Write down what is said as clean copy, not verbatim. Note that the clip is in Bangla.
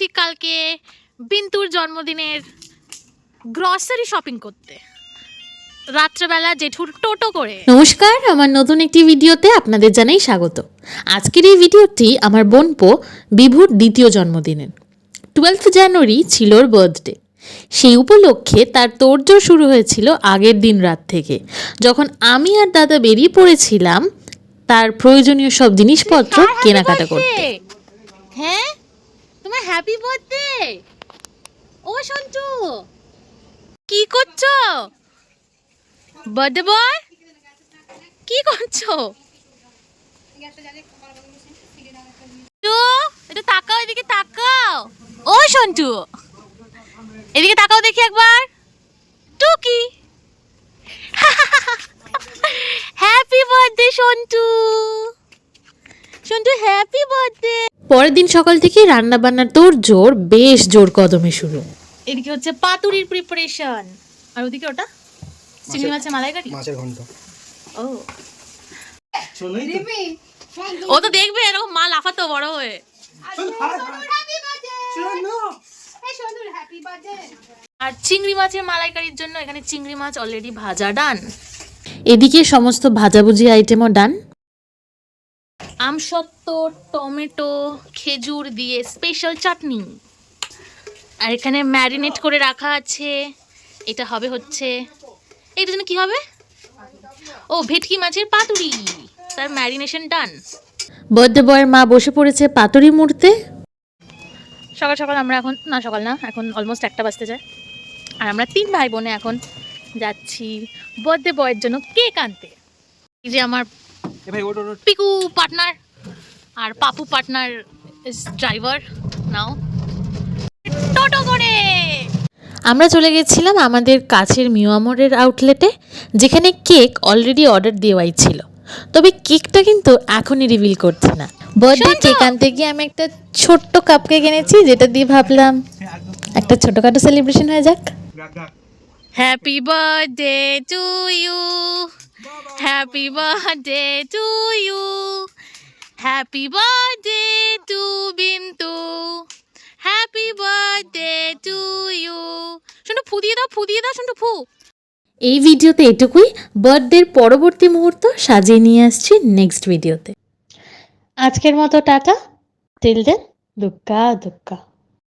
গেছি কালকে বিন্তুর জন্মদিনের গ্রসারি শপিং করতে, রাত্রেবেলা জেঠুর টোটো করে। নমস্কার, আমার নতুন একটি ভিডিওতে আপনাদের জানাই স্বাগত। আজকের এই ভিডিওটি আমার বোনপো বিভুর দ্বিতীয় জন্মদিনের। 12 জানুয়ারি ছিল ওর বার্থডে। সেই উপলক্ষে তার তোড়জোড় শুরু হয়েছিল আগের দিন রাত থেকে, যখন আমি আর দাদা বেরিয়ে পড়েছিলাম তার প্রয়োজনীয় সব জিনিসপত্র কেনাকাটা করতে। হ্যাঁ, তোমার হ্যাপি বার্থডে। ও সন্তু, কি করছো? বার্থডে বয়, কি করছো? এটা তাকাও, এদিকে তাকাও। ও সন্তু, এদিকে তাকাও দেখি একবার। টুকি, happy birthday Santu. Santu happy birthday. পরের দিন সকাল থেকে রান্না বান্নার তোড়জোড় বেশ জোর কদমে শুরু। এদিকে হচ্ছে পাতুরির প্রিপারেশন, আর ওদিকে ওটা চিংড়ি মাছের মালাইকারি, মাছের ঘন্ট। ও ও তো দেখবে এরকম মা লাফাতো বড় হয়ে। আর চিংড়ি মাছের মালাইকারির জন্য এখানে চিংড়ি মাছ অলরেডি ভাজা ডান। এদিকে সমস্ত ভাজাভুজি আইটেমও ডান। আমসত্ত্ব, টমেটো, খেজুর দিয়ে স্পেশাল চাটনি। আর এখানে ম্যারিনেট করে রাখা আছে। এটা হবে হচ্ছে, এটা জন্য কি হবে? ও ভেটকি মাছের পাতুরি, তার ম্যারিনেশন ডান। বার্থডে বয়ের মা বসে পড়েছে পাতুরি মুড়তে। সকাল সকাল আমরা এখন, না সকাল না, এখন অলমোস্ট 1টা বাজতে যায়। আর আমরা 3 ভাই বোনে এখন যাচ্ছি বার্থডে বয়ের জন্য কেক আনতে। এই যে আমার পিকু পার্টনার আর Papu partner is driver now টোটো করে। আমরা চলে গেছিলাম আমাদের কাছের মিওয়ামোরের আউটলেটে, যেখানে কেক অলরেডি অর্ডার দেওয়াই ছিল, তবে কেকটা কিন্তু এখনই রিভিল করছে না। বার্থডে কেক আনতে গিয়ে আমি একটা ছোট্ট কাপ কেক এনেছি, যেটা দিয়ে ভাবলাম একটা ছোটখাটো সেলিব্রেশন হয়ে যাক। Happy birthday to you, happy birthday to you, happy birthday to Bintu, happy birthday to you. শুনু ফু দিয়ে দাও, ফু দিয়ে দাও, শুনু ফু। এই ভিডিওতে এটুকুই। বার্থডের পরবর্তী মুহূর্ত সাজিয়ে নিয়ে আসছি নেক্সট ভিডিওতে। আজকের মতো টাটা, টিল দেন, দুক্কা দুক্কা।